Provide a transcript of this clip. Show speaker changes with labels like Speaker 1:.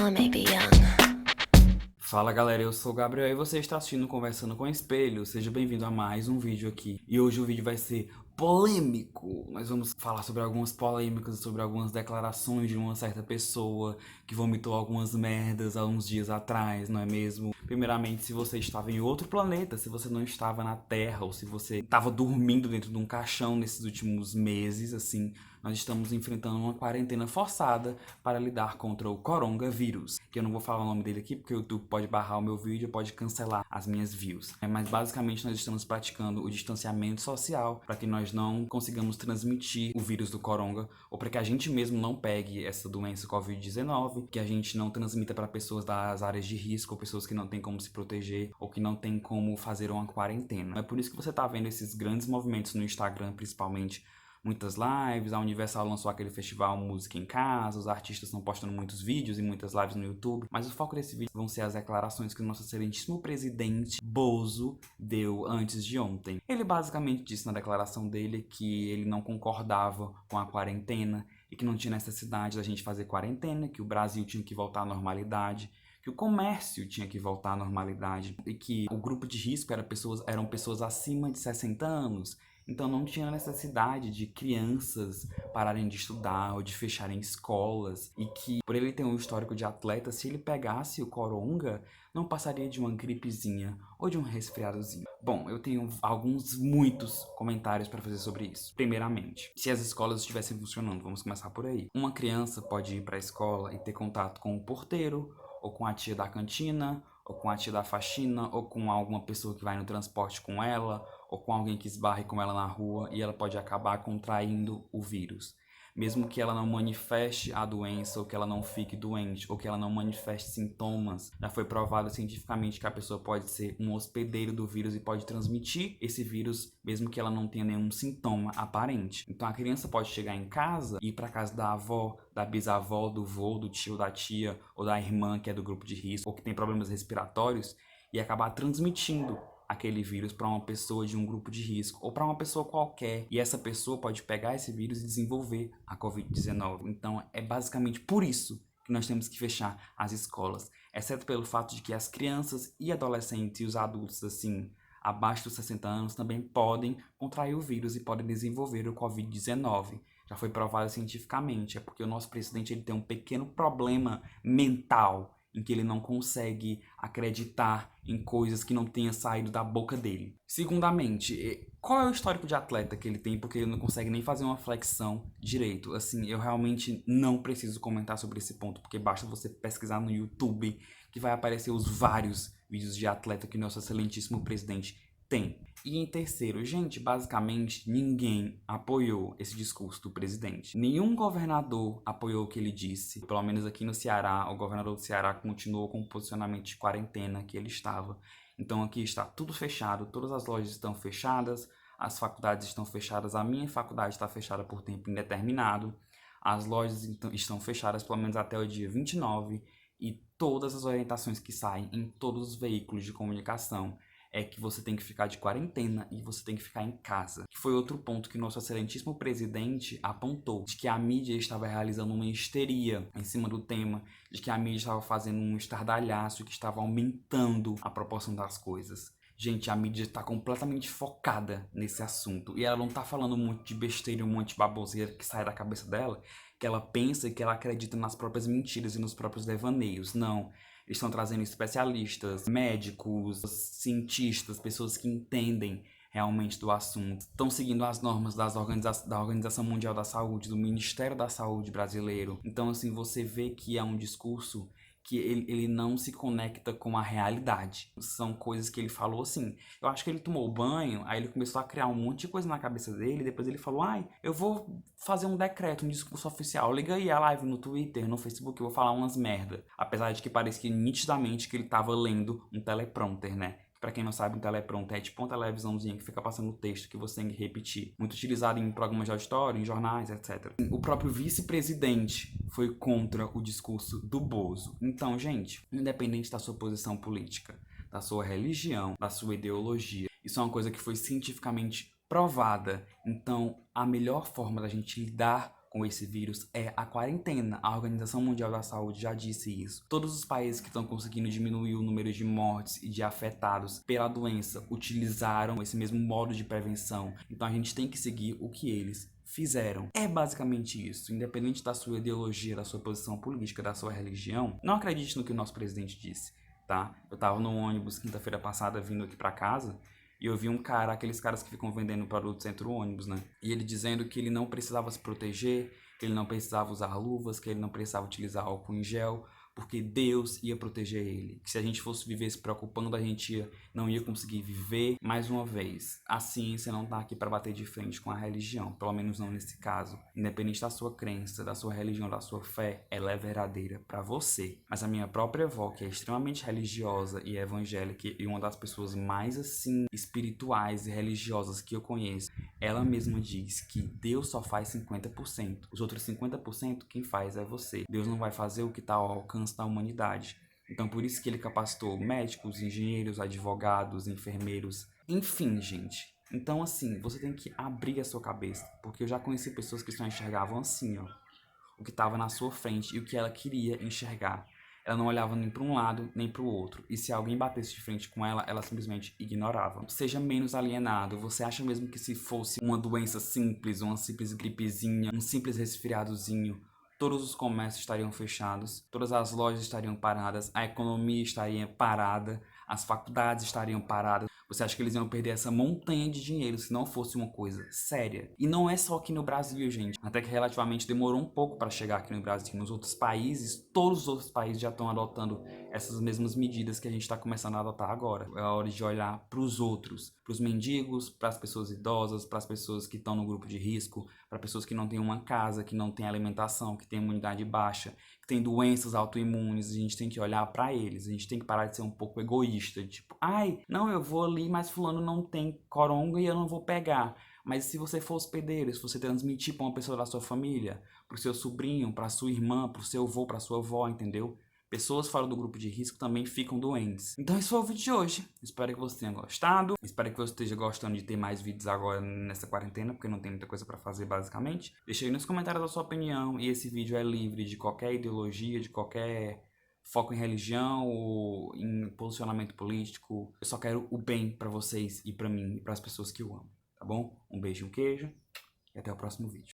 Speaker 1: I may be young.
Speaker 2: Fala galera, eu sou o Gabriel e você está assistindo Conversando com o Espelho. Seja bem-vindo a mais um vídeo aqui. E hoje o vídeo vai ser polêmico. Nós vamos falar sobre algumas polêmicas, sobre algumas declarações de uma certa pessoa que vomitou algumas merdas há uns dias atrás, não é mesmo? Primeiramente, se você estava em outro planeta, se você não estava na Terra, ou se você estava dormindo dentro de um caixão nesses últimos meses, assim, nós estamos enfrentando uma quarentena forçada para lidar contra o coronavírus, que eu não vou falar o nome dele aqui porque o YouTube pode barrar o meu vídeo, pode cancelar as minhas views. Mas basicamente nós estamos praticando o distanciamento social para que nós não consigamos transmitir o vírus do coronga, ou para que a gente mesmo não pegue essa doença Covid-19, que a gente não transmita para pessoas das áreas de risco, ou pessoas que não têm como se proteger, ou que não têm como fazer uma quarentena. É por isso que você está vendo esses grandes movimentos no Instagram, principalmente, muitas lives, a Universal lançou aquele festival Música em Casa, os artistas estão postando muitos vídeos e muitas lives no YouTube, mas o foco desse vídeo vão ser as declarações que o nosso excelentíssimo presidente Bozo deu antes de ontem. Ele basicamente disse na declaração dele que ele não concordava com a quarentena e que não tinha necessidade da gente fazer quarentena, que o Brasil tinha que voltar à normalidade, que o comércio tinha que voltar à normalidade e que o grupo de risco eram pessoas acima de 60 anos. Então não tinha necessidade de crianças pararem de estudar ou de fecharem escolas, e que por ele ter um histórico de atleta, se ele pegasse o coronga, não passaria de uma gripezinha ou de um resfriadozinho. Bom, eu tenho muitos comentários para fazer sobre isso. Primeiramente, se as escolas estivessem funcionando, vamos começar por aí. Uma criança pode ir para a escola e ter contato com o porteiro, ou com a tia da cantina, ou com a tia da faxina, ou com alguma pessoa que vai no transporte com ela, ou com alguém que esbarre com ela na rua, e ela pode acabar contraindo o vírus. Mesmo que ela não manifeste a doença, ou que ela não fique doente, ou que ela não manifeste sintomas, já foi provado cientificamente que a pessoa pode ser um hospedeiro do vírus e pode transmitir esse vírus, mesmo que ela não tenha nenhum sintoma aparente. Então a criança pode chegar em casa, ir para casa da avó, da bisavó, do vô, do tio, da tia, ou da irmã que é do grupo de risco, ou que tem problemas respiratórios, e acabar transmitindo aquele vírus para uma pessoa de um grupo de risco ou para uma pessoa qualquer, e essa pessoa pode pegar esse vírus e desenvolver a Covid-19. Então é basicamente por isso que nós temos que fechar as escolas, exceto pelo fato de que as crianças e adolescentes e os adultos assim abaixo dos 60 anos também podem contrair o vírus e podem desenvolver o Covid-19. Já foi provado cientificamente, é porque o nosso presidente ele tem um pequeno problema mental em que ele não consegue acreditar em coisas que não tenha saído da boca dele. Segundamente, qual é o histórico de atleta que ele tem, porque ele não consegue nem fazer uma flexão direito? Assim, eu realmente não preciso comentar sobre esse ponto, porque basta você pesquisar no YouTube que vai aparecer os vários vídeos de atleta que nosso excelentíssimo presidente tem. E em terceiro, gente, basicamente ninguém apoiou esse discurso do presidente. Nenhum governador apoiou o que ele disse. Pelo menos aqui no Ceará, o governador do Ceará continuou com o posicionamento de quarentena que ele estava. Então aqui está tudo fechado, todas as lojas estão fechadas, as faculdades estão fechadas, a minha faculdade está fechada por tempo indeterminado, as lojas estão fechadas pelo menos até o dia 29, e todas as orientações que saem em todos os veículos de comunicação é que você tem que ficar de quarentena e você tem que ficar em casa. Que foi outro ponto que nosso excelentíssimo presidente apontou, de que a mídia estava realizando uma histeria em cima do tema, de que a mídia estava fazendo um estardalhaço, que estava aumentando a proporção das coisas. Gente, a mídia está completamente focada nesse assunto, e ela não está falando um monte de besteira, um monte de baboseira que sai da cabeça dela, que ela pensa e que ela acredita nas próprias mentiras e nos próprios devaneios. Não. Eles estão trazendo especialistas, médicos, cientistas, pessoas que entendem realmente do assunto. Estão seguindo as normas da Organização Mundial da Saúde, do Ministério da Saúde brasileiro. Então, assim, você vê que é um discurso que ele não se conecta com a realidade. São coisas que ele falou assim. Eu acho que ele tomou banho, aí ele começou a criar um monte de coisa na cabeça dele, depois ele falou, eu vou fazer um decreto, um discurso oficial. Liga aí a live no Twitter, no Facebook, eu vou falar umas merda. Apesar de que parecia nitidamente que ele tava lendo um teleprompter, né? Pra quem não sabe, um teleprompter é tipo uma televisãozinha que fica passando o texto que você tem que repetir. Muito utilizado em programas de auditório, em jornais, etc. O próprio vice-presidente foi contra o discurso do Bozo. Então, gente, independente da sua posição política, da sua religião, da sua ideologia, isso é uma coisa que foi cientificamente provada. Então, a melhor forma da gente lidar com esse vírus é a quarentena. A Organização Mundial da Saúde já disse isso. Todos os países que estão conseguindo diminuir o número de mortes e de afetados pela doença utilizaram esse mesmo modo de prevenção. Então a gente tem que seguir o que eles fizeram. É basicamente isso. Independente da sua ideologia, da sua posição política, da sua religião, não acredite no que o nosso presidente disse, tá? Eu tava no ônibus quinta-feira passada vindo aqui pra casa e eu vi um cara, aqueles caras que ficam vendendo produtos entre o ônibus, né? E ele dizendo que ele não precisava se proteger, que ele não precisava usar luvas, que ele não precisava utilizar álcool em gel, porque Deus ia proteger ele. Que se a gente fosse viver se preocupando, a gente não ia conseguir viver. Mais uma vez, a ciência não tá aqui para bater de frente com a religião, pelo menos não nesse caso. Independente da sua crença, da sua religião, da sua fé, ela é verdadeira para você. Mas a minha própria avó, que é extremamente religiosa e evangélica e uma das pessoas mais assim espirituais e religiosas que eu conheço, ela mesma diz que Deus só faz 50%. Os outros 50% quem faz é você. Deus não vai fazer o que está ao alcance da humanidade. Então por isso que ele capacitou médicos, engenheiros, advogados, enfermeiros, enfim, gente. Então assim, você tem que abrir a sua cabeça, porque eu já conheci pessoas que só enxergavam assim, ó, o que estava na sua frente e o que ela queria enxergar. Ela não olhava nem para um lado nem para o outro. E se alguém batesse de frente com ela, ela simplesmente ignorava. Seja menos alienado. Você acha mesmo que se fosse uma doença simples, uma simples gripezinha, um simples resfriadozinho, todos os comércios estariam fechados, todas as lojas estariam paradas, a economia estaria parada, as faculdades estariam paradas? Você acha que eles iam perder essa montanha de dinheiro se não fosse uma coisa séria? E não é só aqui no Brasil, gente. Até que relativamente demorou um pouco para chegar aqui no Brasil. Nos outros países, todos os outros países já estão adotando essas mesmas medidas que a gente está começando a adotar agora. É a hora de olhar para os outros, para os mendigos, para as pessoas idosas, para as pessoas que estão no grupo de risco, para pessoas que não têm uma casa, que não têm alimentação, que têm imunidade baixa, que têm doenças autoimunes. A gente tem que olhar para eles. A gente tem que parar de ser um pouco egoísta, tipo, ai, não, eu vou ali, mas fulano não tem coronga e eu não vou pegar. Mas se você for hospedeiro, se você transmitir para uma pessoa da sua família, para o seu sobrinho, para sua irmã, para o seu avô, para sua avó, entendeu? Pessoas fora do grupo de risco também ficam doentes. Então esse foi o vídeo de hoje. Espero que você tenha gostado. Espero que você esteja gostando de ter mais vídeos agora nessa quarentena, porque não tem muita coisa para fazer basicamente. Deixa aí nos comentários a sua opinião. E esse vídeo é livre de qualquer ideologia, de qualquer foco em religião ou em posicionamento político. Eu só quero o bem para vocês e para mim e para as pessoas que eu amo, tá bom? Um beijo e um queijo e até o próximo vídeo.